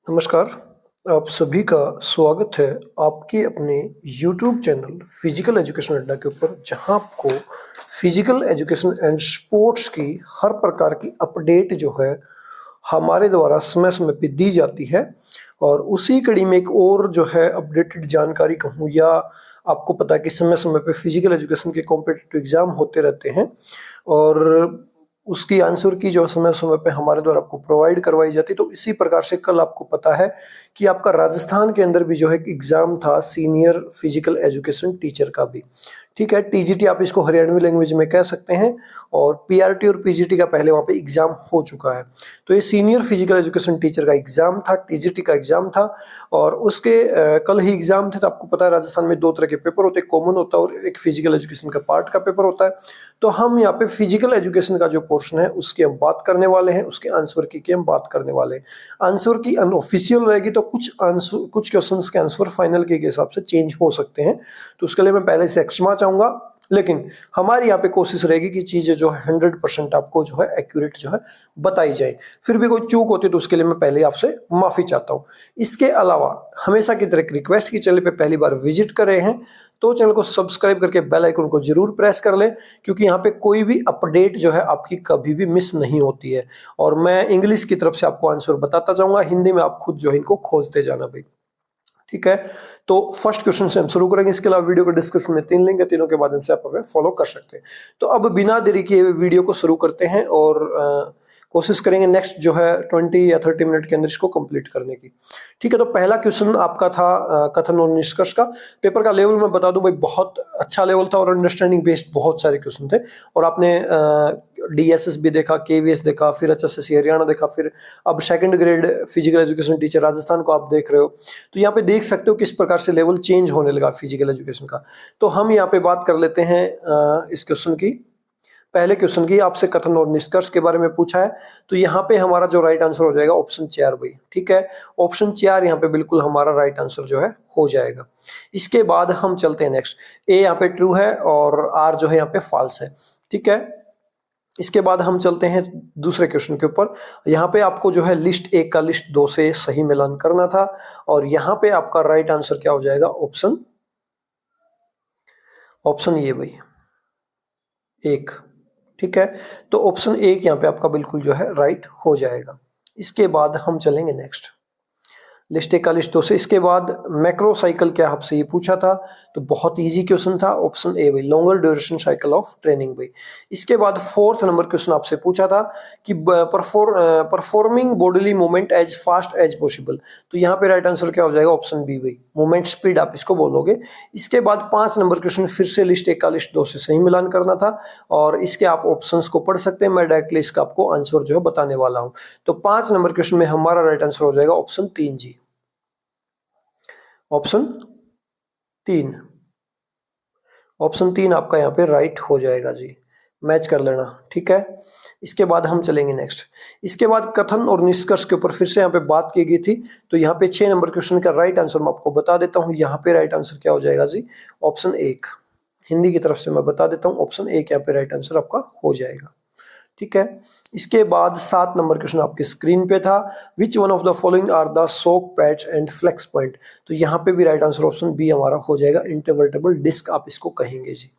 नमस्कार, आप सभी का स्वागत है आपके अपने यूट्यूब चैनल फिजिकल एजुकेशन अड्डा के ऊपर, जहां आपको फिजिकल एजुकेशन एंड स्पोर्ट्स की हर प्रकार की अपडेट जो है हमारे द्वारा समय समय पे दी जाती है। और उसी कड़ी में एक और जो है अपडेटेड जानकारी कहूँ, या आपको पता है कि समय समय पे फिजिकल एजुकेशन के कॉम्पिटिटिव एग्जाम होते रहते हैं और उसकी आंसर की जो समय समय पे हमारे द्वारा आपको प्रोवाइड करवाई जाती है। तो इसी प्रकार से कल आपको पता है कि आपका राजस्थान के अंदर भी जो है एग्जाम था सीनियर फिजिकल एजुकेशन टीचर का भी। ठीक है, टीजीटी आप इसको हरियाणवी लैंग्वेज में कह सकते हैं, और पीआरटी और पीजीटी का पहले वहाँ पे एग्जाम हो चुका है। तो ये सीनियर फिजिकल एजुकेशन टीचर का एग्जाम था, टीजीटी का एग्जाम था, और उसके कल ही एग्जाम थे। तो आपको पता है राजस्थान में दो तरह के पेपर होते हैं, कॉमन होता है और एक फिजिकल एजुकेशन का पार्ट का पेपर होता है। तो हम यहाँ पे फिजिकल एजुकेशन का जो पोर्शन है उसकी हम बात करने वाले हैं, उसके आंसर की हम बात करने वाले हैं। आंसर की अनऑफिशियल रहेगी, तो कुछ क्वेश्चंस के आंसर फाइनल के हिसाब से चेंज हो सकते हैं। तो उसके लिए मैं पहले से क्षमा चाहूंगा, लेकिन हमारी यहाँ पे कोशिश रहेगी कि चीजें जो है 100% आपको जो है एक्यूरेट जो है बताई जाए। फिर भी कोई चूक होती है तो उसके लिए मैं पहले आपसे माफी चाहता हूँ। इसके अलावा हमेशा की तरह एक रिक्वेस्ट की, चैनल पे पहली बार विजिट कर रहे हैं तो चैनल को सब्सक्राइब करके बेल आइकन को जरूर प्रेस कर लें, क्योंकि यहाँ पे कोई भी अपडेट जो है आपकी कभी भी मिस नहीं होती है। और मैं इंग्लिश की तरफ से आपको आंसर बताता जाऊंगा, हिंदी में आप खुद जो है इनको खोजते जाना भाई। ठीक है, तो फर्स्ट क्वेश्चन से हम शुरू करेंगे। इसके अलावा वीडियो को डिस्क्रिप्शन में 3 लिंक है, तीनों के माध्यम से आप हमें फॉलो कर सकते हैं। तो अब बिना देरी किए हुए वीडियो को शुरू करते हैं और कोशिश करेंगे नेक्स्ट जो है 20 या 30 मिनट के अंदर इसको कंप्लीट करने की। ठीक है, तो पहला क्वेश्चन आपका था कथन और निष्कर्ष का। पेपर का लेवल मैं बता दूं भाई, बहुत अच्छा लेवल था और अंडरस्टैंडिंग बेस्ड बहुत सारे क्वेश्चन थे। और आपने डीएसएस भी देखा, केवीएस देखा, फिर एचएसएससी हरियाणा देखा, फिर अब second grade physical education teacher Rajasthan को आप देख रहे हो। तो यहाँ पे देख सकते हो किस प्रकार से लेवल चेंज होने लगा फिजिकल एजुकेशन का। तो हम यहाँ पे बात कर लेते हैं इस क्वेश्चन की। पहले क्वेश्चन की आपसे कथन और निष्कर्ष के बारे में पूछा है, तो यहाँ पे हमारा जो राइट आंसर हो जाएगा ऑप्शन 4 भाई। ठीक है, ऑप्शन 4 यहाँ पे बिल्कुल हमारा राइट आंसर जो है हो जाएगा। इसके बाद हम चलते हैं नेक्स्ट। ए यहाँ पे ट्रू है और आर जो है यहाँ पे फॉल्स है। ठीक है, इसके बाद हम चलते हैं दूसरे क्वेश्चन के ऊपर। यहाँ पे आपको जो है लिस्ट 1 का लिस्ट 2 से सही मिलान करना था, और यहाँ पे आपका राइट आंसर क्या हो जाएगा, ऑप्शन ये भाई 1। ठीक है, तो ऑप्शन 1 यहाँ पे आपका बिल्कुल जो है राइट हो जाएगा। इसके बाद हम चलेंगे नेक्स्ट लिस्ट 1 का लिस्ट 2 से। इसके बाद मैक्रो साइकिल क्या आपसे ये पूछा था, तो बहुत इजी क्वेश्चन था, ऑप्शन ए भाई longer duration cycle of training भाई। इसके बाद फोर्थ नंबर क्वेश्चन आपसे पूछा था कि performing bodily movement as fast as possible. तो यहाँ पे राइट आंसर क्या हो जाएगा, ऑप्शन बी भाई मूवमेंट स्पीड आप इसको बोलोगे। इसके बाद 5 नंबर क्वेश्चन फिर से लिस्ट 1 का लिस्ट 2 से सही मिलान करना था, और इसके आप ऑप्शंस को पढ़ सकते हैं। मैं डायरेक्टली इसका आपको आंसर जो है बताने वाला हूं। तो 5 नंबर क्वेश्चन में हमारा राइट आंसर हो जाएगा ऑप्शन 3 जी। ऑप्शन 3, ऑप्शन 3 आपका यहाँ पे राइट हो जाएगा जी, मैच कर लेना। ठीक है, इसके बाद हम चलेंगे नेक्स्ट। इसके बाद कथन और निष्कर्ष के ऊपर फिर से यहाँ पे बात की गई थी, तो यहाँ पे 6 नंबर क्वेश्चन का राइट आंसर मैं आपको बता देता हूँ। यहाँ पे राइट आंसर क्या हो जाएगा जी, ऑप्शन 1। हिंदी की तरफ से मैं बता देता हूँ, ऑप्शन 1 यहाँ पे राइट आंसर आपका हो जाएगा। ठीक है, इसके बाद 7 नंबर क्वेश्चन आपकी स्क्रीन पे था, which one of the following are the soak patch and flex point. तो यहाँ पे भी राइट आंसर ऑप्शन बी हमारा हो जाएगा, इंटरवर्टेबल डिस्क आप इसको कहेंगे जी।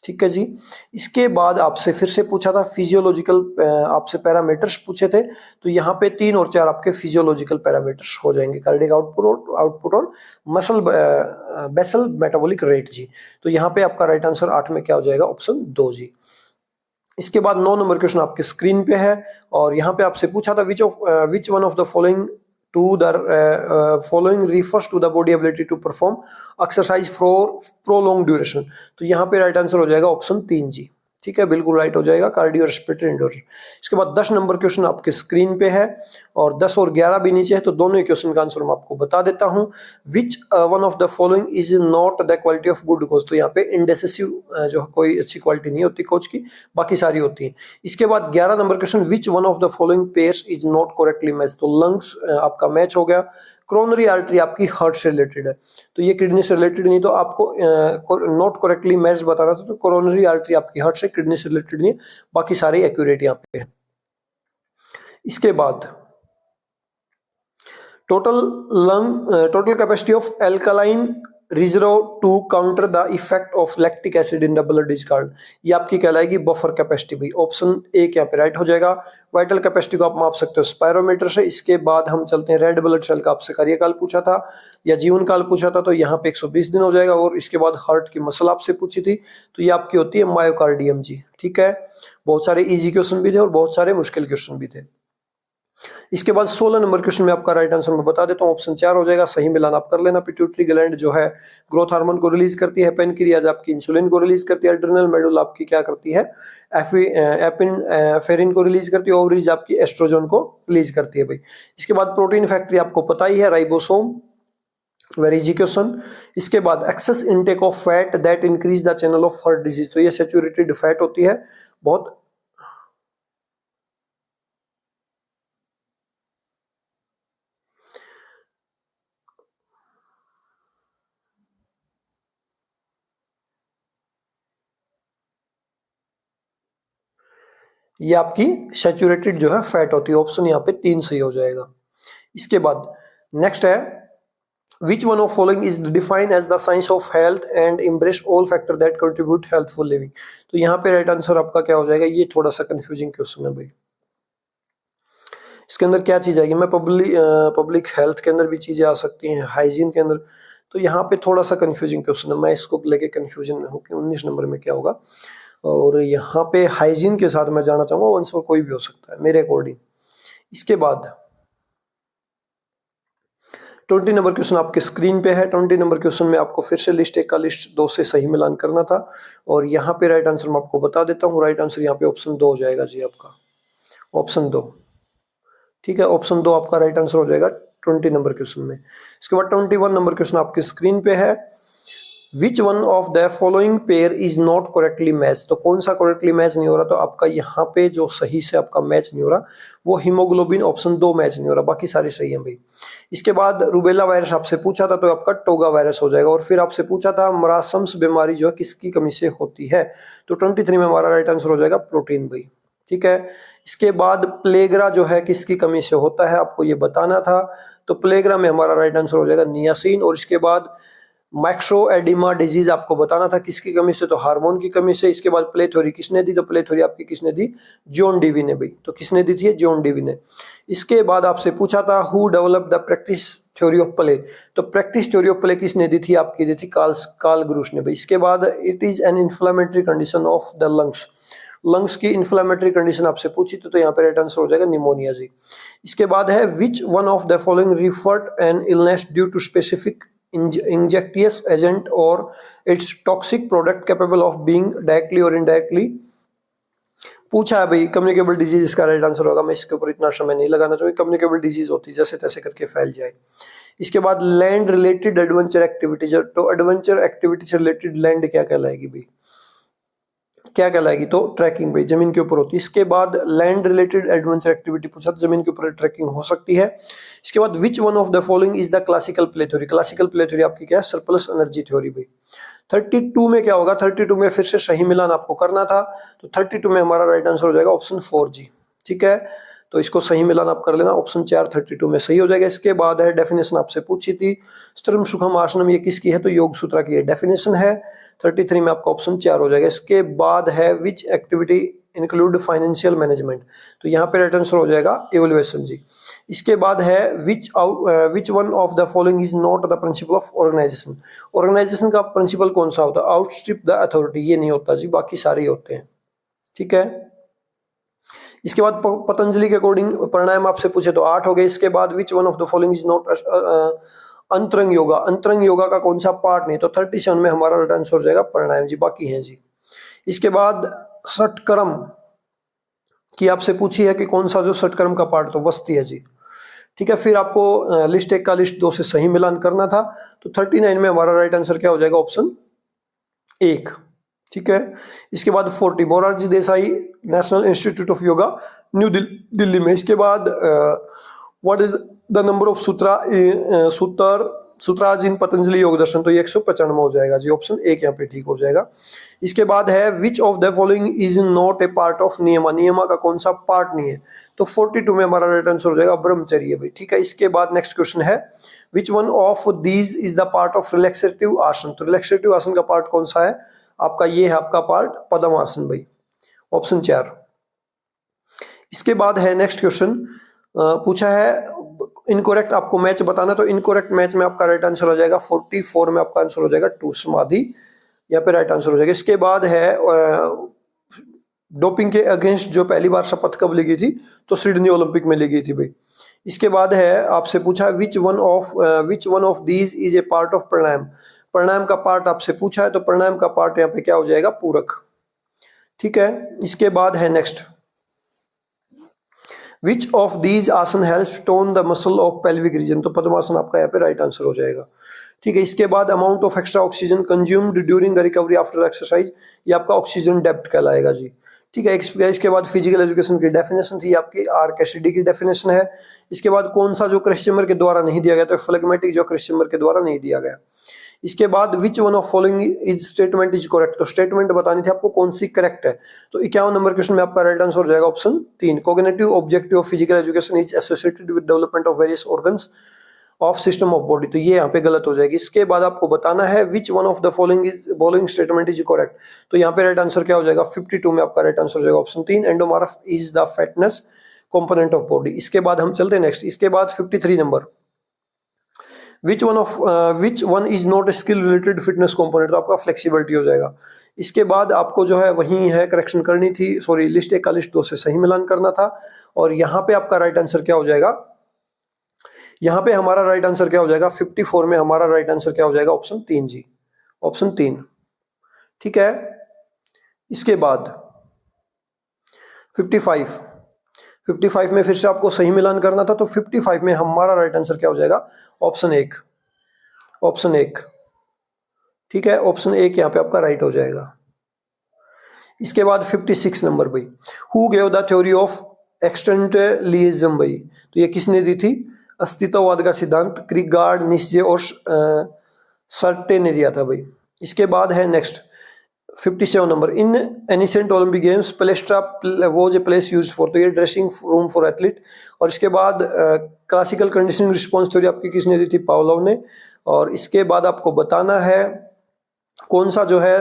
ठीक है जी, इसके बाद आपसे फिर से पूछा था फिजियोलॉजिकल, आपसे पैरामीटर्स पूछे थे। तो यहाँ पे 3 और 4 आपके फिजियोलॉजिकल पैरामीटर्स हो जाएंगे, कार्डियक आउटपुट और मसल बेसल मेटाबॉलिक रेट जी। तो यहाँ पे आपका राइट आंसर 8 में क्या हो जाएगा, ऑप्शन 2 जी। इसके बाद 9 नंबर क्वेश्चन आपके स्क्रीन पे है, और यहाँ पे आपसे पूछा था which one of the following following refers to the body ability to perform exercise for prolong duration. तो यहाँ पे राइट आंसर हो जाएगा ऑप्शन 3 जी। ठीक है, बिल्कुल राइट हो जाएगा, कार्डियो रेस्पिरेटरी एंडोरेंस। इसके बाद 10 नंबर क्वेश्चन आपके स्क्रीन पे है, और 10 और 11 भी नीचे है, तो दोनों ही क्वेश्चन का आंसर मैं आपको बता देता हूं। विच one of the following is not the quality of good coach. तो यहाँ पे इंडेसिसिव जो कोई अच्छी क्वालिटी नहीं होती कोच की, बाकी सारी होती है। इसके बाद 11 number question, which one of the following pairs is not correctly match. तो लंग्स आपका मैच हो गया, क्रोनरी आर्टरी आपकी हार्ट से रिलेटेड है, तो ये किडनी से रिलेटेड नहीं, तो आपको नॉट करेक्टली मैच बताना था। तो कोरोनरी आर्टरी आपकी हार्ट से, किडनी से रिलेटेड नहीं है, बाकी सारे एक्यूरेट यहाँ पे है। इसके बाद total capacity of alkaline reserve to counter the effect of lactic acid in the blood is called। ये आपकी कहलाएगी बफर कैपेसिटी भाई। ऑप्शन ए यहाँ पे राइट हो जाएगा। वाइटल कैपेसिटी को आप माप सकते हो स्पायरोमीटर से। इसके बाद हम चलते हैं रेड ब्लड सेल का आपसे कार्यकाल पूछा था या जीवन काल पूछा था, तो यहाँ पे 120 दिन हो जाएगा। और इसके बाद हार्ट की मसल आपसे पूछी थी, तो ये आपकी होती है मायोकार्डियम जी। ठीक है, बहुत सारे इजी क्वेश्चन भी थे और बहुत सारे मुश्किल क्वेश्चन भी थे। इसके बाद 16 नंबर क्वेश्चन में आपका राइट आंसर मैं बता देता हूँ, ऑप्शन 4 हो जाएगा। सही मिलान आप कर लेना। पिट्यूटरी ग्लैंड जो है ग्रोथ हार्मोन को रिलीज करती है, पेनक्रियाज आपकी इंसुलिन को रिलीज करती है, एड्रिनल मेडुला आपकी क्या करती है, एपिनेफ्रिन को रिलीज करती है, ओवरीज आपकी एस्ट्रोजन को रिलीज करती है भाई। इसके बाद प्रोटीन फैक्ट्री आपको पता ही है, राइबोसोम, वेरी इजी क्वेश्चन। इसके बाद excess intake of fat that increase the channel of heart disease, तो ये सैचुरेटेड फैट होती है बहुत। ये आपकी सैचुरेटेड जो है फैट होती है। ऑप्शन यहाँ पे 3 सही हो जाएगा। इसके बाद नेक्स्ट है, which one of following is defined as the science of health and embrace all factor that contribute healthful living, तो यहाँ पे राइट आंसर आपका क्या हो जाएगा। ये थोड़ा सा कंफ्यूजिंग क्वेश्चन है भाई। इसके अंदर क्या चीज आएगी, मैं पब्लिक हेल्थ के अंदर भी चीजें आ सकती हैं, हाइजीन के अंदर, तो यहाँ पे थोड़ा सा कंफ्यूजिंग क्वेश्चन है। मैं इसको लेके कंफ्यूजन में हूँ कि 19 नंबर में क्या होगा। और यहाँ पे हाइजीन के साथ मैं जाना चाहूंगा, आंसर कोई भी हो सकता है मेरे अकॉर्डिंग। इसके बाद 20 नंबर क्वेश्चन आपके स्क्रीन पे है। 20 नंबर क्वेश्चन में आपको फिर से लिस्ट 1 का लिस्ट 2 से सही मिलान करना था, और यहाँ पे राइट आंसर मैं आपको बता देता हूँ। राइट आंसर यहाँ पे ऑप्शन 2 हो जाएगा जी आपका, ऑप्शन 2। ठीक है, ऑप्शन 2 आपका राइट आंसर हो जाएगा 20 नंबर क्वेश्चन में। इसके बाद 21 नंबर क्वेश्चन आपके स्क्रीन पे है, which one of the following pair is not correctly match, तो कौन सा करेक्टली मैच नहीं हो रहा। तो आपका यहाँ पे जो सही से आपका मैच नहीं हो रहा वो हीमोग्लोबिन ऑप्शन 2 मैच नहीं हो रहा, बाकी सारे सही हैं भाई। इसके बाद रूबेला वायरस आपसे पूछा था, तो आपका टोगा वायरस हो जाएगा। और फिर आपसे पूछा था मरासम्स बीमारी जो है किसकी कमी से होती है, तो 23 में हमारा राइट आंसर हो जाएगा प्रोटीन भाई। ठीक है, इसके बाद प्लेग्रा जो है किसकी कमी से होता है, आपको ये बताना था, तो प्लेग्रा में हमारा राइट आंसर हो जाएगा नियासिन। और इसके बाद माइक्रोएडिमा डिजीज आपको बताना था किसकी कमी से, तो हार्मोन की कमी से। इसके बाद प्ले थ्योरी किसने दी, तो प्ले थ्योरी आपकी किसने दी, जॉन डीवी ने भाई। तो किसने दी थी, जॉन डीवी ने। इसके बाद आपसे पूछा था who develop the practice theory of play, तो प्रैक्टिस थ्योरी ऑफ प्ले किसने दी थी, आपकी दी थी कार्ल ग्रूस ने भाई। इसके बाद it is an inflammatory condition of the lungs, lungs की इन्फ्लेमेटरी कंडीशन आपसे पूछी तो यहाँ पे राइट आंसर हो जाएगा निमोनिया जी। इसके बाद है which one of the following referred an illness due to specific infectious agent और its toxic product capable of being directly और इनडायरेक्टली पूछा है भाई। कम्युनिकेबल डिजीज इसका राइट आंसर होगा। मैं इसके ऊपर इतना समय नहीं लगाना चाहिए, कम्युनिकेबल डिजीज होती है जैसे तैसे करके फैल जाए। इसके बाद लैंड रिलेटेड एडवेंचर एक्टिविटीज, तो एडवेंचर एक्टिविटी से रिलेटेड लैंड क्या कहलाएगी भाई, क्या कहलाएगी, तो ट्रैकिंग भाई, जमीन के ऊपर होती है। इसके बाद लैंड रिलेटेड एडवेंचर एक्टिविटी पूछा तो जमीन के ऊपर ट्रैकिंग हो सकती है। इसके बाद विच one of the following is the classical play theory, classical play theory आपकी क्या है, सरप्लस एनर्जी थ्योरी भाई। 32 में क्या होगा, 32 में फिर से सही मिलान आपको करना था, तो 32 में हमारा राइट आंसर हो जाएगा ऑप्शन 4 जी। ठीक है, तो इसको सही मिलान आप कर लेना, ऑप्शन 4 32 में सही हो जाएगा। इसके बाद है डेफिनेशन आपसे पूछी थी, स्त्रम सुखम आसनम, ये किसकी है, तो योग सूत्रा की डेफिनेशन है। 33 में आपका ऑप्शन 4 हो जाएगा। इसके बाद है विच एक्टिविटी इंक्लूड फाइनेंशियल मैनेजमेंट, तो यहाँ पे राइट आंसर हो जाएगा इवैल्यूएशन जी। इसके बाद है which one of the following is not the principle of organisation, organisation का प्रिंसिपल कौन सा होता है, आउटस्ट्रिप द अथॉरिटी, ये नहीं होता जी, बाकी सारे होते हैं। ठीक है, इसके बाद पतंजलि के अकॉर्डिंग प्राणायाम आपसे पूछे तो 8 हो गए। इसके बाद विच one of the following is not अंतरंग योगा, अंतरंग योगा का कौन सा पार्ट नहीं, तो 37 में हमारा राइट आंसर हो जाएगा प्राणायाम जी, बाकी हैं जी। इसके बाद षटकर्म की आपसे पूछी है कि कौन सा जो षटकर्म का पार्ट, तो वस्ती है जी। ठीक है, फिर आपको लिस्ट 1 का लिस्ट 2 से सही मिलान करना था, तो 39 में हमारा राइट आंसर क्या हो जाएगा, ऑप्शन 1। ठीक है, इसके बाद 40 Morarji Desai national Institute of yoga new Delhi में। इसके बाद what is the number of सूत्र सूत्राज इन पतंजलि योग दर्शन, तो ये 195 हो जाएगा जी, ऑप्शन एक यहाँ पे ठीक हो जाएगा। इसके बाद है विच of the following is not a part of नियमा, नियमा का कौन सा पार्ट नहीं है, तो 42 में हमारा राइट आंसर हो जाएगा ब्रह्मचर्य भाई, ठीक है। इसके बाद नेक्स्ट क्वेश्चन है which one of these is the part of relaxative asana, तो रिलैक्सेटिव आसन का पार्ट कौन सा है आपका, ये है आपका पार्ट पद्मासन भाई, ऑप्शन 4। इसके बाद है नेक्स्ट क्वेश्चन, पूछा है इनकोरेक्ट आपको मैच बताना, तो इनकोरेक्ट मैच में आपका राइट आंसर हो जाएगा 44 में आपका आंसर हो जाएगा 2 समाधि, यहाँ पे राइट आंसर हो जाएगा। इसके बाद है डोपिंग के अगेंस्ट जो पहली बार शपथ कब ली गई थी, तो सिडनी ओलंपिक में ली गई थी भाई। इसके बाद है आपसे पूछा which one of these is a part of pranayama, pranayama का पार्ट आपसे पूछा है, तो प्राणायाम का पार्ट यहाँ पे क्या हो जाएगा, पूरक, ठीक है। इसके बाद है नेक्स्ट विच ऑफ दीज आसन helps tone the muscle of pelvic region, तो पद्मासन आपका यहाँ पे राइट आंसर हो जाएगा, ठीक है। इसके बाद amount of extra oxygen consumed during the recovery after exercise, ये आपका ऑक्सीजन डेप्थ कहलाएगा जी, ठीक है। इसके बाद फिजिकल एजुकेशन की डेफिनेशन थी आपकी, आर कैसिडी की डेफिनेशन है। इसके बाद कौन सा जो क्रिश्चियमर के द्वारा नहीं दिया गया, तो फ्लेगमेटिक जो क्रिश्चियमर के द्वारा नहीं दिया गया। इसके बाद विच one of following is statement is correct, तो स्टेटमेंट बतानी थी आपको कौन सी करेक्ट है, तो 51 नंबर क्वेश्चन में आपका राइट आंसर हो जाएगा option 3। Cognitive objective of Physical education is associated with development of various organs of system of body, तो ये यहाँ पे गलत हो जाएगी। इसके बाद आपको बताना है which one of the following statement is correct, तो यहाँ पे राइट आंसर क्या हो जाएगा 52 में आपका राइट आंसर हो जाएगा option 3, endomorph is the fatness component of body. इसके बाद हम चलते हैं नेक्स्ट, इसके बाद 53 number which one is not a skill related fitness component, तो आपका फ्लेक्सिबिलिटी हो जाएगा। इसके बाद आपको जो है वही है करेक्शन करनी थी, सॉरी लिस्ट 1 का लिस्ट 2 से सही मिलान करना था, और यहाँ पे आपका राइट आंसर क्या हो जाएगा, यहाँ पे हमारा राइट आंसर क्या हो जाएगा 54 में हमारा राइट आंसर क्या हो जाएगा ऑप्शन 3 जी, ऑप्शन 3, ठीक है। इसके बाद 55 में फिर से आपको सही मिलान करना था, तो 55 में हमारा राइट आंसर क्या हो जाएगा ऑप्शन 1, ऑप्शन 1, ठीक है, ऑप्शन 1 यहाँ पे आपका राइट हो जाएगा। इसके बाद 56 नंबर भाई, who gave the theory of existentialism भाई, तो ये किसने दी थी, अस्तित्ववाद का सिद्धांत क्रिगार्ड, निश्चे और सर्टे ने दिया था भाई। इसके बाद है next 57 number, in ancient Olympic games palaestra was a place used for, तो ये ड्रेसिंग रूम फॉर एथलीट। और इसके बाद क्लासिकल कंडीशनिंग रिस्पॉन्स थ्योरी आपकी किसने दी थी, पावलोव ने। और इसके बाद आपको बताना है कौन सा जो है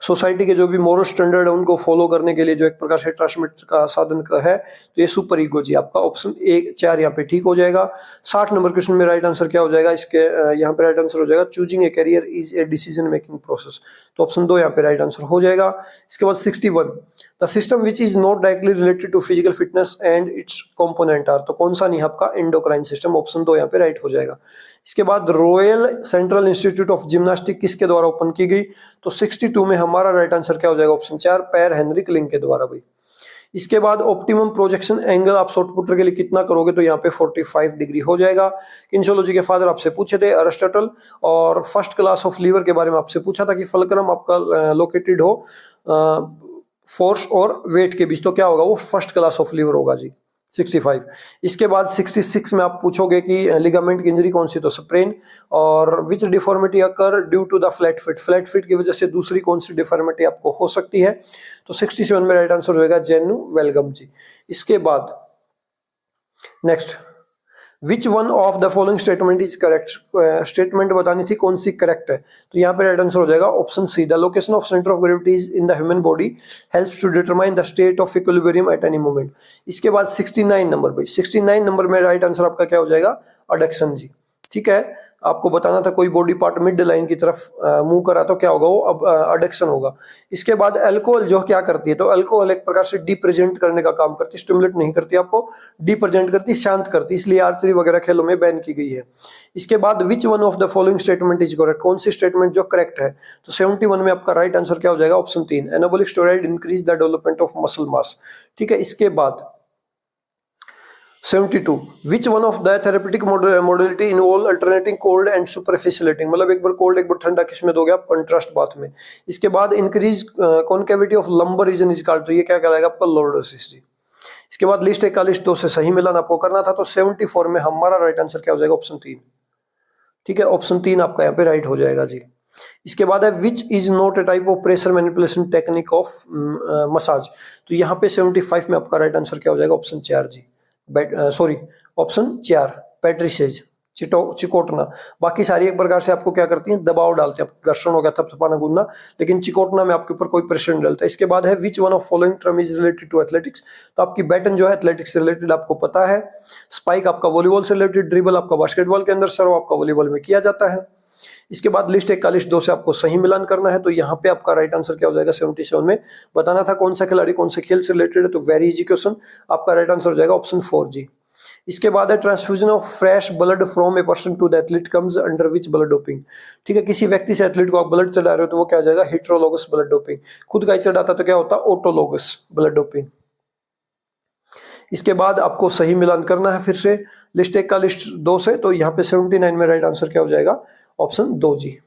सोसाइटी के जो भी मोरल स्टैंडर्ड है उनको फॉलो करने के लिए जो एक प्रकार से ट्रांसमिट का साधन का है, तो ये सुपर ईगो जी, आपका ऑप्शन 4 यहाँ पे ठीक हो जाएगा। 60 नंबर क्वेश्चन में राइट आंसर क्या हो जाएगा, इसके यहाँ पे राइट आंसर हो जाएगा choosing a career is a decision making process, तो ऑप्शन 2 यहाँ पे राइट आंसर हो जाएगा। इसके बाद 61, the system which is not directly related to physical fitness and its component are, तो कौन सा नहीं आपका एंडोक्राइन सिस्टम, ऑप्शन 2 यहाँ पे राइट हो जाएगा। इसके बाद Royal Central Institute of gymnastic किसके द्वारा ओपन की गई, तो 62 में हमारा राइट आंसर क्या हो जाएगा ऑप्शन 4, पैर हेनरिक लिंक के द्वारा भाई। इसके बाद ऑप्टिमम प्रोजेक्शन एंगल आप शॉर्ट पुटर के लिए कितना करोगे, तो यहाँ पे 45 डिग्री हो जाएगा। किन्सियोलॉजी के फादर आपसे पूछे थे अरिस्टोटल, और फर्स्ट क्लास ऑफ लीवर के बारे में आपसे पूछा था कि फलक्रम आपका लोकेटेड हो फोर्स और वेट के बीच, तो क्या होगा वो फर्स्ट क्लास ऑफ लीवर होगा जी, 65। इसके बाद 66 में आप पूछोगे कि लिगामेंट की इंजरी कौन सी, तो स्प्रेन। और which deformity occur due to the flat feet, flat feet की वजह से दूसरी कौन सी डिफॉर्मिटी आपको हो सकती है, तो 67 में राइट आंसर होगा जेनु वेलगम जी। इसके बाद next, which one of the following statement is correct, statement बतानी थी कौन सी करेक्ट है, तो यहाँ पे राइट आंसर हो जाएगा option C, the location of centre of gravity in the human body helps to determine the state of equilibrium at any moment. इसके बाद 69 नंबर भाई, 69 नंबर में राइट आंसर आपका क्या हो जाएगा, अडक्शन जी, ठीक है। आपको बताना था कोई बॉडी पार्ट मिड लाइन की तरफ मूव करा तो क्या होगा वो अब अडक्शन होगा। इसके बाद अल्कोहल जो क्या करती है, तो अल्कोहल एक प्रकार से डिप्रेजेंट करने का काम करती है, स्टिमुलेट नहीं करती, आपको डिप्रेजेंट करती, शांत करती, इसलिए आर्चरी वगैरह खेलों में बैन की गई है। इसके बाद विच one of the following statement is correct, कौन सी स्टेटमेंट जो करेक्ट है, तो 71 में आपका राइट आंसर क्या हो जाएगा option 3, anabolic steroid increase the development of muscle mass, ठीक है। इसके बाद 72, विच one of the therapeutic modality involve alternating cold and superficial heating, मतलब एक बार कोल्ड एक बार ठंडा किस में दोगे आप, कंट्रास्ट बाथ में। इसके बाद increase concavity of lumbar region is called, तो ये क्या कहलाएगा आपका लॉर्डोसिस जी। इसके बाद लिस्ट 1 का लिस्ट 2 से सही मिलान आपको करना था, तो 74 में हमारा राइट आंसर क्या हो जाएगा ऑप्शन 3, ठीक है, ऑप्शन 3 आपका यहाँ पे राइट हो जाएगा जी। इसके बाद है विच is not a type of pressure manipulation technique of massage. तो यहाँ पे 75 में आपका राइट आंसर क्या हो जाएगा, ऑप्शन 4 जी। सॉरी, ऑप्शन 4 पैट्रिसेज, चिकोटना। बाकी सारी एक प्रकार से आपको क्या करती हैं, दबाव डालते हैं, घर्षण हो गया, थपथपाना, गूंदना, लेकिन चिकोटना में आपके ऊपर कोई प्रेशर नहीं डालता। इसके बाद है which one of following term is related to athletics. तो आपकी बैटन जो है एथलेटिक्स से रिलेटेड आपको पता है, स्पाइक आपका वॉलीबॉल से रिलेटेड, ड्रिबल आपका बास्केटबॉल के अंदर, सर्व आपका वॉलीबॉल में किया जाता है। इसके बाद लिस्ट 1 का लिस्ट 2 से आपको सही मिलान करना है। तो यहाँ पे आपका राइट आंसर क्या हो जाएगा, 77 में बताना था कौन सा खिलाड़ी कौन से खेल से रिलेटेड है। तो वेरी इजी क्वेश्चन, आपका राइट आंसर हो जाएगा ऑप्शन 4 जी। इसके बाद है transfusion of fresh blood from a person to the athlete comes under which blood doping. ठीक है, किसी व्यक्ति से एथलीट को आप ब्लड चढ़ा रहे हो तो वो क्या हो जाएगा, हेटेरोलोगस ब्लड डोपिंग। खुद का ही चढ़ाता तो क्या होता, ऑटोलोगस ब्लड डोपिंग। इसके बाद आपको सही मिलान करना है फिर से लिस्ट 1 का लिस्ट 2 से। तो यहाँ पे 79 में राइट आंसर क्या हो जाएगा, ऑप्शन 2 जी।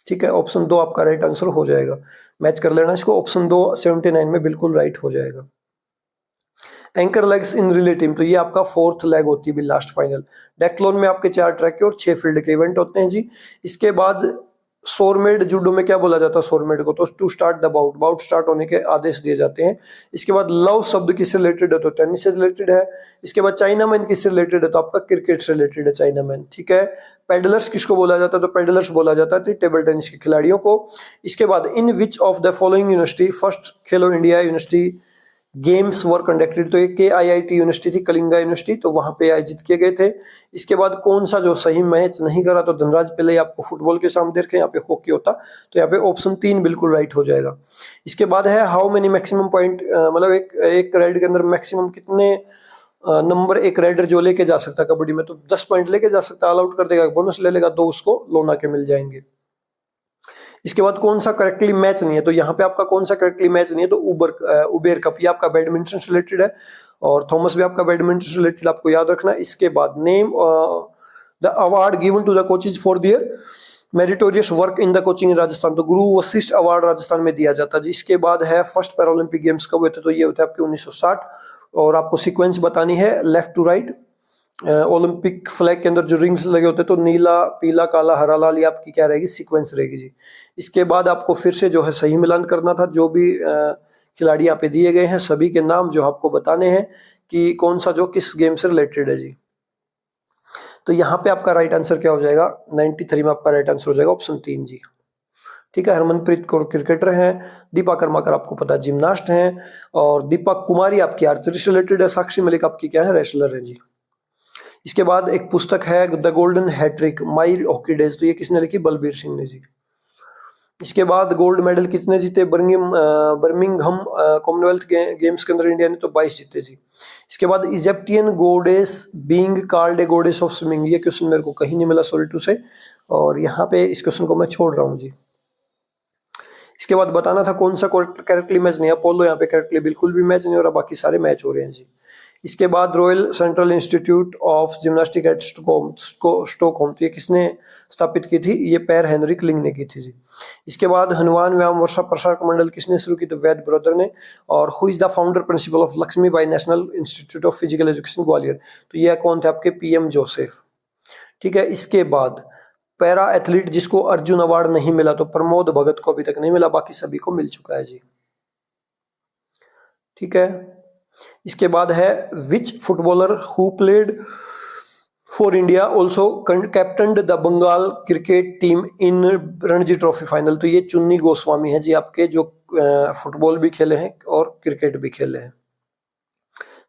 ठीक है, ऑप्शन 2 आपका राइट आंसर हो जाएगा। मैच कर लेना इसको, ऑप्शन 2 79 में बिल्कुल राइट हो जाएगा। Anchor legs in relay team, तो ये आपका 4th लेग होती है लास्ट फाइनल। डेक्लोन में आपके 4 ट्रैक के और 6 फील्ड के इवेंट होते हैं जी। इसके बाद सोरमेड, जूडो में क्या बोला जाता है सोरमेड को, तो to start the bout, bout start होने के आदेश दिए जाते हैं। इसके बाद लव शब्द किससे रिलेटेड है, तो टेनिस से रिलेटेड है। इसके बाद चाइना मैन किससे रिलेटेड है, तो आपका क्रिकेट से रिलेटेड है चाइना मैन। ठीक है, पेडलर्स किसको बोला जाता है, तो पेडलर्स बोला जाता है टेबल टेनिस के खिलाड़ियों को। इसके बाद in which of the following university first Khelo India university games were conducted, तो ये KIIT यूनिवर्सिटी थी, कलिंगा यूनिवर्सिटी, तो वहां पे आयोजित किए गए थे। इसके बाद कौन सा जो सही मैच नहीं करा, तो धनराज पहले ही आपको फुटबॉल के सामने देखे, यहाँ पे हॉकी होता, तो यहाँ पे ऑप्शन 3 बिल्कुल राइट हो जाएगा। इसके बाद है हाउ मेनी मैक्सिमम पॉइंट, मतलब एक राइड के अंदर मैक्सिमम कितने नंबर एक राइडर जो लेके जा सकता है कबड्डी में, तो 10 पॉइंट लेके जा सकता है, ऑल आउट कर देगा, बोनस ले लेगा, 2 उसको लोन आके मिल जाएंगे। इसके बाद कौन सा करेक्टली मैच नहीं है, तो यहाँ पे आपका कौन सा करेक्टली मैच नहीं है, तो उबेर कप, ये आपका बैडमिंटन से रिलेटेड है, और थॉमस भी आपका बैडमिंटन से रिलेटेड, आपको याद रखना। इसके बाद name the award given to the coaches for their meritorious work in the coaching in Rajasthan, तो गुरु वशिष्ठ अवार्ड राजस्थान में दिया जाता है। जिसके बाद है फर्स्ट पैरालंपिक गेम्स कब हुए थे, तो ये होते हैं आपके 1960, और आपको सीक्वेंस बतानी है left to right. Olympic flag के अंदर जो रिंग्स लगे होते हैं, तो नीला, पीला, काला, हरा, लाल, ये आपकी क्या रहेगी, सीक्वेंस रहेगी जी। इसके बाद आपको फिर से जो है सही मिलान करना था, जो भी खिलाड़ी यहाँ पे दिए गए हैं सभी के नाम जो आपको बताने हैं कि कौन सा जो किस गेम से रिलेटेड है जी। तो यहाँ पे आपका राइट आंसर क्या हो जाएगा, 93 में आपका राइट आंसर हो जाएगा ऑप्शन 3 जी। ठीक है, हरमनप्रीत कौर क्रिकेटर हैं, दीपा कर्माकर आपको पता जिम्नास्ट हैं, और दीपक कुमारी आपकी आर्चरी से रिलेटेड है, साक्षी मलिक आपकी क्या है, रेसलर है जी। इसके बाद एक पुस्तक है the golden hat trick my hockey days, तो ये किसने लिखी, बलबीर सिंह ने जी। इसके बाद गोल्ड मेडल कितने जीते, बर्मिंघम कॉमनवेल्थ गेम्स के अंदर इंडिया ने, तो 22 जीते जी। इसके बाद Egyptian गोडेस being called a गोडेस of swimming, ये क्वेश्चन मेरे को कहीं नहीं मिला सॉरी टू से, और यहाँ पे इस क्वेश्चन को मैं छोड़ रहा हूँ जी। इसके बाद बताना था कौन सा करेक्टली मैच नहीं है, अपोलो यहाँ पे करेक्टली बिल्कुल भी मैच नहीं हो रहा, बाकी सारे मैच हो रहे हैं जी। इसके बाद Royal Central Institute of gymnastic at Stockholm, तो ये किसने स्थापित की थी, ये पैर हेनरिक लिंग ने की थी जी। इसके बाद हनुमान व्यायाम वर्षा प्रसारक मंडल किसने शुरू की, तो वैद ब्रदर ने। और who is the founder principal of Lakshmibai National Institute of Physical Education Gwalior, तो ये कौन थे आपके, PM जोसेफ। ठीक है, इसके बाद पैरा एथलीट जिसको अर्जुन अवार्ड नहीं मिला, तो प्रमोद भगत को अभी तक नहीं मिला, बाकी सभी को मिल चुका है जी। ठीक है, इसके बाद है which footballer who played for India also captained the Bengal cricket team in Ranji trophy final, तो ये चुन्नी गोस्वामी है जी आपके, जो फुटबॉल भी खेले हैं और क्रिकेट भी खेले हैं।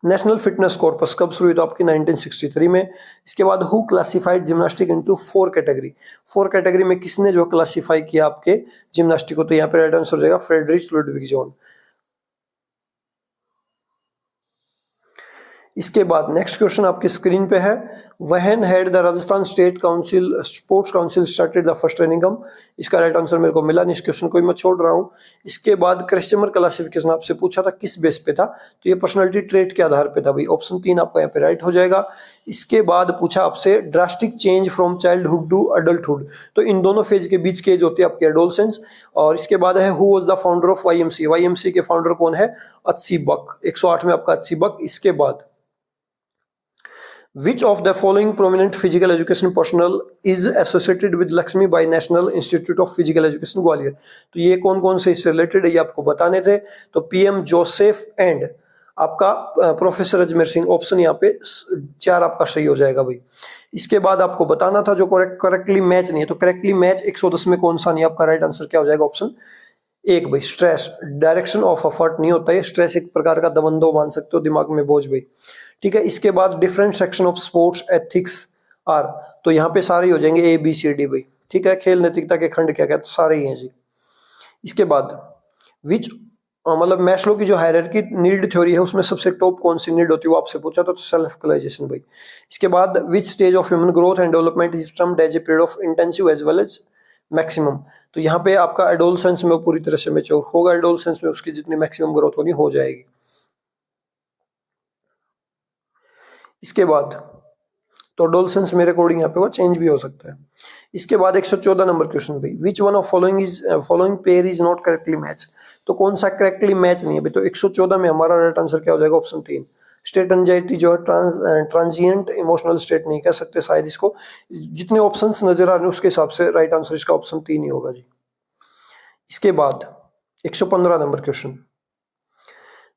नेशनल फिटनेस कॉर्पस कब शुरू हुई, तो आपकी 1963 में। इसके बाद who classified gymnastic into 4 category, 4 category में किसने जो क्लासिफाई किया आपके जिम्नास्टिक को, तो यहाँ पे राइट आंसर हो जाएगा फ्रेडरिच लुडविग जॉन। इसके बाद नेक्स्ट क्वेश्चन आपकी स्क्रीन पे है, when had the Rajasthan state council sports council started the first training camp, इसका राइट आंसर मेरे को मिला नहीं, इस क्वेश्चन को मैं छोड़ रहा हूँ। इसके बाद कस्टमर क्लासिफिकेशन आपसे पूछा था किस बेस पे था, तो ये पर्सनालिटी ट्रेट के आधार पे था भाई, ऑप्शन 3 आपका यहाँ पे राइट हो जाएगा। इसके बाद पूछा आपसे drastic change from childhood to adulthood, तो इन दोनों फेज के बीच की एज होती है आपकी एडोलसेंस। और इसके बाद है who was the founder of YMCA, YMCA के फाउंडर कौन है, अच्छी बक, 108 में आपका अच्छी बक। इसके बाद विच of the following prominent physical education personal is associated with Lakshmi Bai national Institute of Physical Education Gwalior. तो ये कौन कौन से इससे रिलेटेड है ये आपको बताने थे। तो पीएम जोसेफ एंड आपका प्रोफेसर अजमेर सिंह, ऑप्शन यहाँ पे 4 आपका सही हो जाएगा भाई। इसके बाद आपको बताना था जो करेक्टली मैच नहीं है, तो करेक्टली मैच 110 में कौन सा नहीं, आपका राइट आंसर क्या हो जाएगा, ऑप्शन 1 भाई, स्ट्रेस। डायरेक्शन ऑफ एफर्ट नहीं होता है, स्ट्रेस एक प्रकार का दबंधो मान सकते हो, दिमाग में बोझ भाई। ठीक है, इसके बाद different section of sports ethics are, तो यहाँ पे सारे ही हो जाएंगे ABCD भाई। ठीक है, खेल नैतिकता के खंड क्या क्या, तो सारे ही हैं जी। इसके बाद विच मतलब मैस्लो की जो हायरार्की नीड थ्योरी है उसमें सबसे टॉप कौन सी नीड होती है वो आपसे पूछा था, तो सेल्फ एक्चुअलाइजेशन भाई। इसके बाद which stage of human growth and development is termed as a period of intensive as well as maximum. तो यहाँ पे आपका एडोलसेंस में पूरी तरह से मैच्योर होगा, एडोलसेंस में उसकी जितनी मैक्सिमम ग्रोथ होनी हो जाएगी। इसके बाद तो एडोलसेंस मेरे अकॉर्डिंग यहाँ पे वो चेंज भी हो सकता है। इसके बाद 114 नंबर क्वेश्चन भाई, विच one of following pair is not correctly match. तो कौन सा करेक्टली मैच नहीं है भाई, तो 114 में हमारा राइट आंसर क्या हो जाएगा, ऑप्शन 3। स्टेट एंजाइटी जो है ट्रांजिएंट इमोशनल स्टेट नहीं कह सकते शायद इसको, जितने ऑप्शंस नजर आ रहे हैं उसके हिसाब से राइट आंसर इसका ऑप्शन 3 ही होगा जी। इसके बाद 115 number question,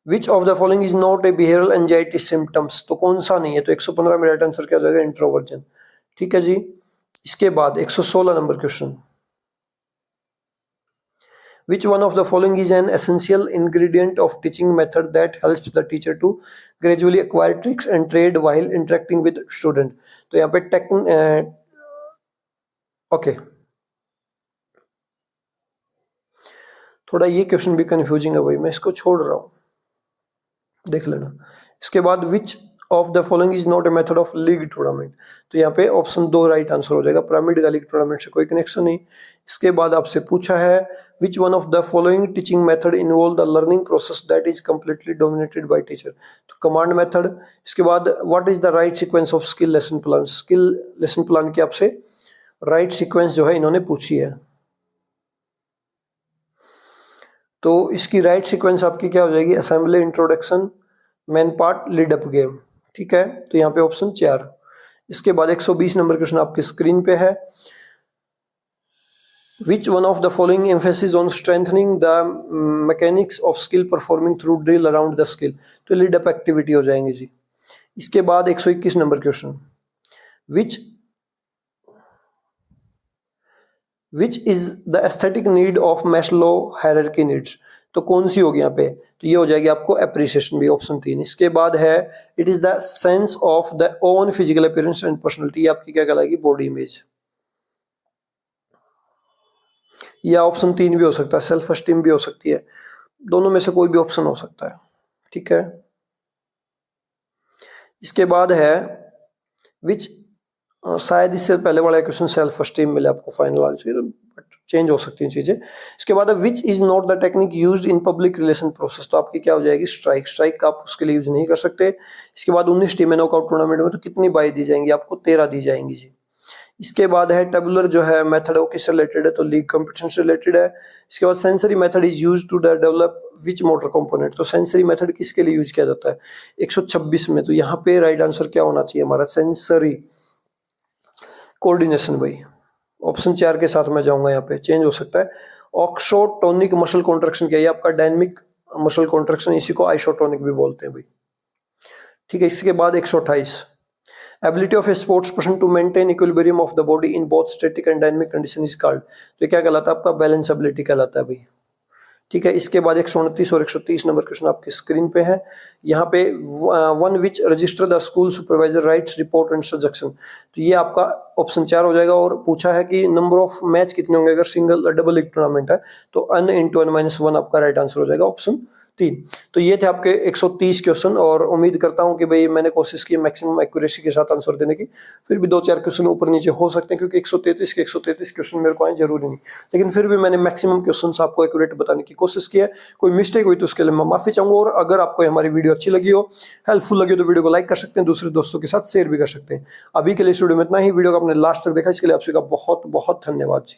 which of the following is not a behavioural anxiety symptoms. तो कौन सा नहीं है, तो 115 में राइट आंसर क्या हो जाएगा, इंट्रोवर्जन। ठीक है जी। इसके बाद 116 number question, which one of the following is an essential ingredient of teaching method that helps the teacher to gradually acquire tricks and trade while interacting with student। तो यहाँ पे ओके, थोड़ा ये क्वेश्चन भी कंफ्यूजिंग है भाई, मैं इसको छोड़ रहा हूँ, देख लेना। इसके बाद विच of the following is not a method of league tournament. तो यहाँ पे ऑप्शन 2 राइट आंसर हो जाएगा, पिरामिड का लीग टूर्नामेंट से कोई कनेक्शन नहीं। इसके बाद आपसे पूछा है which one of the following teaching method involve the learning process that is completely dominated by teacher. तो कमांड मेथड। इसके बाद what is the right sequence of skill lesson plan. Skill lesson plan की आपसे right sequence जो है इन्होंने पूछी है, तो इसकी राइट सीक्वेंस आपकी क्या हो जाएगी, assembly, introduction, main part, lead up game. ठीक है, तो यहाँ पे ऑप्शन 4। इसके बाद 120 नंबर क्वेश्चन आपकी स्क्रीन पे है, which one of the following emphasis on strengthening the mechanics of skill performing through drill around the skill. तो लीड अप एक्टिविटी हो जाएंगे जी। इसके बाद 121 number question, which is the aesthetic need of Maslow hierarchy needs. तो कौन सी होगी यहाँ पे, तो ये हो जाएगी आपको एप्रिसिएशन भी, ऑप्शन 3। इसके बाद है it is the sense of the own physical appearance and personality, आपकी क्या कहलाएगी, बॉडी इमेज। या ऑप्शन 3 भी हो सकता है, सेल्फ एस्टीम भी हो सकती है, दोनों में से कोई भी ऑप्शन हो सकता है। ठीक है। इसके बाद है विच शायद इससे पहले वाला क्वेश्चन सेल्फ एस्टीम मिले आपको फाइनल आंसर, बट चेंज हो सकती हैं चीजें। इसके बाद विच is not the technique used in public relation process. तो आपकी क्या हो जाएगी, स्ट्राइक। स्ट्राइक आप उसके लिए यूज नहीं कर सकते। इसके बाद 19 टीमें नॉकआउट टूर्नामेंट में, तो कितनी बाई दी जाएंगी आपको, 13 दी जाएंगी जी। इसके बाद है टेबुलर जो है मेथड वो किससे रिलेटेड है, तो लीग कंपटीशन से रिलेटेड है। इसके बाद sensory method is used to develop which motor component. तो सेंसरी मेथड किसके लिए यूज किया जाता है, 126 में। तो यहाँ पे राइट आंसर क्या होना चाहिए हमारा, सेंसरी कोऑर्डिनेशन भाई। ऑप्शन 4 के साथ मैं जाऊंगा, यहाँ पे चेंज हो सकता है। ऑक्सोटोनिक मसल कॉन्ट्रैक्शन क्या है, आपका डायनेमिक मसल कॉन्ट्रैक्शन, इसी को आइसोटोनिक भी बोलते हैं भाई। ठीक है। इसके बाद 128, ability of a sports person to maintain equilibrium of the body in both static and dynamic condition is called. तो क्या कहलाता है, आपका बैलेंस एबिलिटी कहलाता है भाई। ठीक है। इसके बाद 129 और 130 नंबर क्वेश्चन आपकी स्क्रीन पे है। यहाँ पे one which register the school supervisor rights report and suggestion. तो ये आपका ऑप्शन 4 हो जाएगा। और पूछा है कि नंबर ऑफ मैच कितने होंगे अगर सिंगल डबल लीग टूर्नामेंट है, तो n इंटू n-1 आपका राइट आंसर हो जाएगा, ऑप्शन 3। तो ये थे आपके 130 क्वेश्चन, और उम्मीद करता हूँ कि भाई मैंने कोशिश की मैक्सिमम एक्यूरेसी के साथ आंसर देने की। फिर भी 2-4 क्वेश्चन ऊपर नीचे हो सकते हैं, क्योंकि 133 के 133 क्वेश्चन मेरे को आए जरूरी नहीं, लेकिन फिर भी मैंने मैक्सिमम क्वेश्चन आपको एक्यूरेट बताने की कोशिश की है। कोई मिस्टेक हुई तो उसके लिए मैं माफी चाहूंगा। और अगर आपको हमारी वीडियो अच्छी लगी हो, हेल्पफुल लगी हो, तो वीडियो को लाइक कर सकते हैं, दूसरे दोस्तों के साथ शेयर भी कर सकते हैं। अभी के लिए इस वीडियो में इतना ही। वीडियो को आपने लास्ट तक देखा, इसके लिए आप सबका बहुत बहुत धन्यवाद जी।